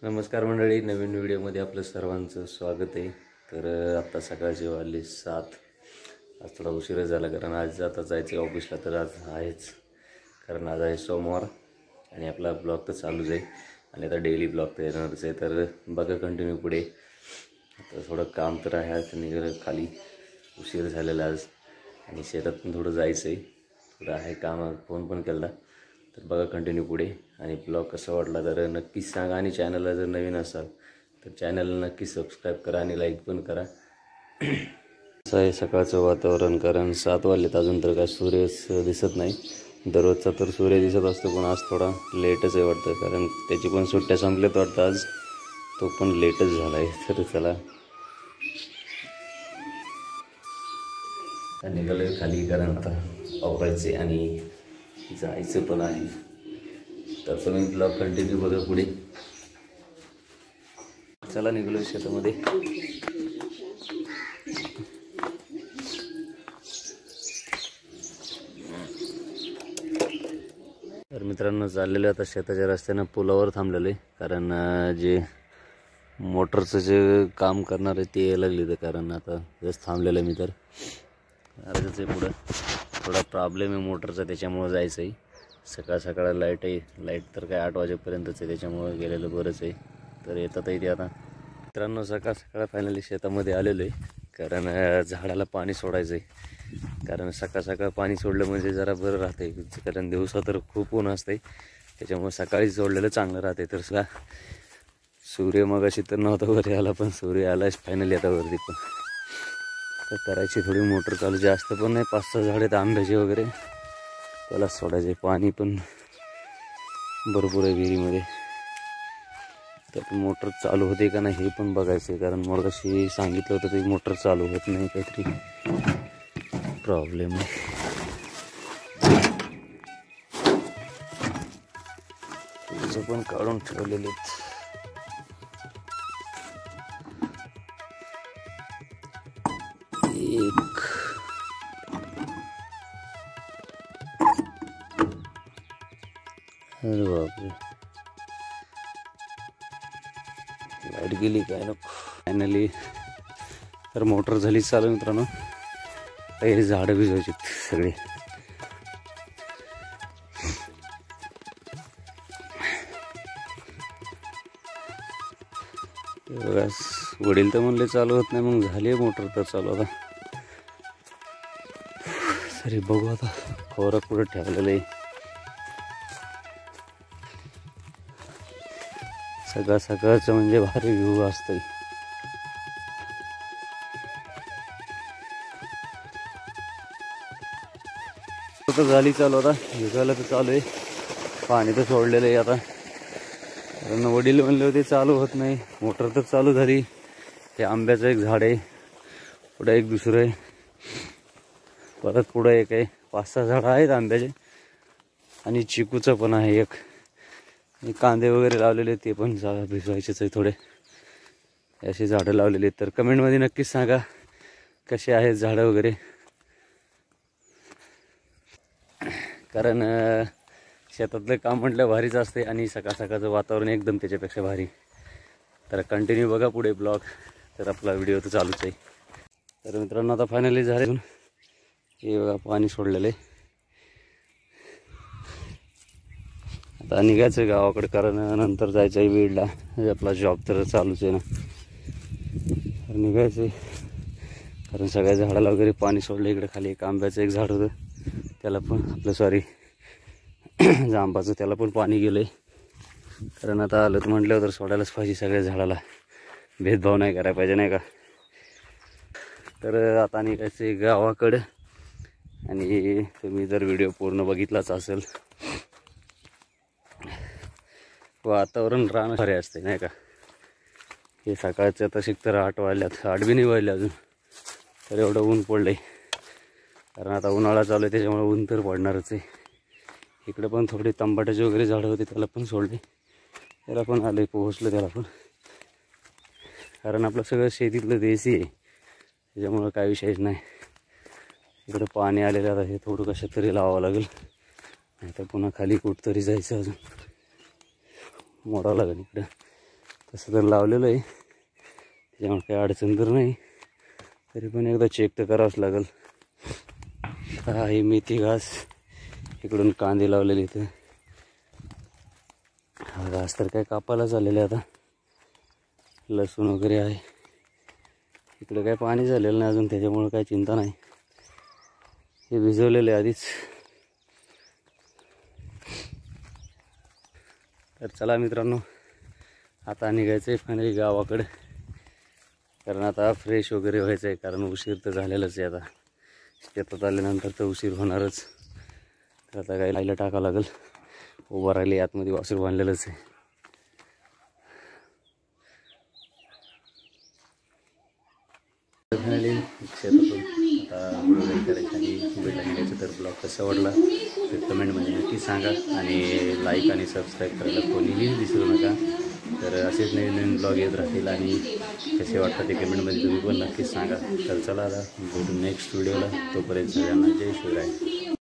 नमस्कार मंडळी, नवीन व्हिडिओमध्ये आपलं सर्वांचं स्वागत आहे। तर आता सकाळचे वाजले 7। आज थोडा उशीर झाला कारण आज आता जायचं ऑफिसला, तर आज आहेच कारण आज आहे सोमवार आणि आपला ब्लॉग तर चालूच आहे आणि आता डेली ब्लॉग तर येणारच आहे। तर बघा कंटिन्यू पुढे। आता थोडं काम तर आहे, आज निघालं खाली, उशीर झालेला आज आणि शेतात पण थोडं जायचं आहे, थोडं आहे काम, फोन पण केला। तर बघा कंटिन्यू पुढे आणि ब्लॉग कसा वाटला तर नक्कीच सांगा आणि चॅनलला जर नवीन असाल तर चॅनलला नक्की सबस्क्राईब करा आणि लाईक पण करा। असं आहे सकाळचं वातावरण, कारण 7 वाजलेत अजून तर काय सूर्यच दिसत नाही। दररोजचा तर सूर्य दिसत असतो पण आज थोडा लेटच आहे वाटतं, कारण त्याची पण सुट्ट्या संपल्यात वाटतं, आज तो पण लेटच झाला आहे। तर चला निघालोय खाली, कारण आता आवरायचे आणि जायचं पण आहे। तर तुम्ही ब्लॉग कंटिन्यू बघा पुढे। चला निघालो शेतामध्ये। तर मित्रांनो चाललेलं आता शेताच्या रस्त्यानं पुलावर थांबलेलं आहे, कारण जे मोटरचं जे काम करणार आहे ते लागले, तर कारण आता जस्ट थांबलेलं आहे मी। तर अर्जच आहे पुढं, थोडा प्रॉब्लेम आहे मोटरचा, त्याच्यामुळं जायचं आहे। सकाळ सकाळ लाईट आहे, लाईट तर काय 8 वाजेपर्यंतच आहे, त्याच्यामुळं गेलेलं बरंच आहे। तर येतात इथे आता मित्रांनो सकाळ सकाळ फायनली शेतामध्ये आलेलो आहे, कारण झाडाला पाणी सोडायचं आहे। कारण सकाळ सकाळ पाणी सोडलं म्हणजे जरा बरं राहते, कारण दिवसा तर खूप ऊन असते, त्याच्यामुळे सकाळी सोडलेलं चांगलं राहते। तर सगळा सूर्य मगाशी तर नव्हता वरती आला, पण सूर्य आलाच फायनली आता वरती पण। तर करायची थोडी मोटर चालू, जास्त पण नाही, 5-6 झाड आहेत आंब्याचे वगैरे, त्याला सोडायचे। पाणी पण भरपूर आहे विहिरीमध्ये, तर मोटर चालू होते का नाही हे पण बघायचं, कारण मगाशी सांगितलं होतं की मोटर चालू होत नाही, काहीतरी प्रॉब्लेम आहे। तुझं पण काढून ठेवलेले एक अरे बापरे, लाईट गेली काय नको। फायनली तर मोटर झाली चालू मित्रांनो, काही झाडं भिजवायची सगळे। बघा वडील तर म्हणले चालू होत नाही, मग झाली मोटर तर चालू आता। तरी बघू आता खोरं कुठं ठेवलेलं आहे। सकाळ सकाळचं म्हणजे भारी व्ह्यू असतंय। तर झाली चालू, आता भिजायला तर चालू आहे, पाणी तर सोडलेलं आहे आता। कारण वडील म्हणले होते चालू होत नाही, मोटर तर चालू झाली। ते आंब्याचं एक झाड आहे, पुढं एक दुसरं आहे, परत पुढं एक आहे, 5-6 झाडं आहेत आंब्याचे आणि चिकूचं पण आहे एक, कांदे वगैरे लावलेले ते पण भिजवायचेच आहे थोडे, अशी झाडं लावलेली आहेत। तर कमेंटमध्ये नक्कीच सांगा कसे आहेत झाडं वगैरे, कारण शेतातलं काम म्हटलं भारीच असते आणि सकाळ सकाळचं वातावरण एकदम त्याच्यापेक्षा भारी। तर कंटिन्यू बघा पुढे ब्लॉग, तर आपला व्हिडिओ तर चालूच आहे। तर मित्रांनो आता फायनली झाले, हे बघा पाणी सोडलेलं आहे। आता निघायचं गावाकडे, कारण नंतर जायचं आहे बीडला, आपला जॉब तर चालूच आहे ना। तर निघायचं आहे, कारण सगळ्या झाडाला वगैरे पाणी सोडलं। इकडे खाली एक आंब्याचं एक झाड होतं, त्याला पण आपलं जांबाचं त्याला पण पाणी गेलं आहे, कारण आता आलं तर म्हटलं तर सोडायलाच पाहिजे सगळ्या झाडाला, भेदभाव नाही करायला पाहिजे नाही का। तर आता निघायचं गावाकडं, आणि तुम्ही जर व्हिडिओ पूर्ण बघितलाच असेल, वातावरण राहणं भारी असते नाही का। हे सकाळचं तशी तर 8 वाजल्यात, 8 बी नाही वाजले अजून, तर एवढं ऊन पडलं आहे, कारण आता उन्हाळा चालू आहे त्याच्यामुळे ऊन तर पडणारच आहे। इकडे पण थोडे तंबाट्याचे वगैरे झाडं होते, त्याला पण सोडले, त्याला पण आले, पोहोचलं त्याला पण, कारण आपलं सगळं शेतीतलं देशी आहे, त्याच्यामुळं काय विषयच नाही। इकडं पाणी आलेलं आता, हे थोडं कशा तरी लावावं लागेल, नाही तर पुन्हा खाली कुठतरी जायचं, अजून मोडावं लागेल इकडं। तसं तर लावलेलं आहे, त्याच्यामुळे काही अडचण तर नाही, तरी पण एकदा चेक तर करावंच लागेल. ही मेथी घास, इकडून कांदे लावलेले इथे. हा घास तर काय कापायला झालेले आता. लसूण वगैरे आहे इकडे. काय पाणी झालेलं नाही अजून, त्याच्यामुळे काही चिंता नाही. हे भिजवलेले आधीच. तर चला मित्रांनो, आता निघायचं आहे फायनली गावाकडे, कारण आता फ्रेश वगैरे व्हायचं आहे, कारण उशीर तर झालेलाच आहे. आता शेतात आल्यानंतर तर उशीर होणारच. तर आता काही लाईला टाकावं लागेल. उभं राहिले आतमध्ये वासरू बांधलेलंच आहे. फायनली शेतातून आता व्हिडिओ करायचं आणि व्हिडिओ निघायचं. तर ब्लॉग कसा वाटला तर कमेंटमध्ये नक्की सांगा, आणि लाईक आणि सबस्क्राईब करायला कोणीही विसरू नका. तर असेच नवीन नवीन ब्लॉग येत राहतील, आणि कसे वाटतात ते कमेंटमध्ये तुम्ही पण नक्कीच सांगा. तर चला आता भेटू नेक्स्ट व्हिडिओला. तोपर्यंत सगळ्यांना जय शिवराय.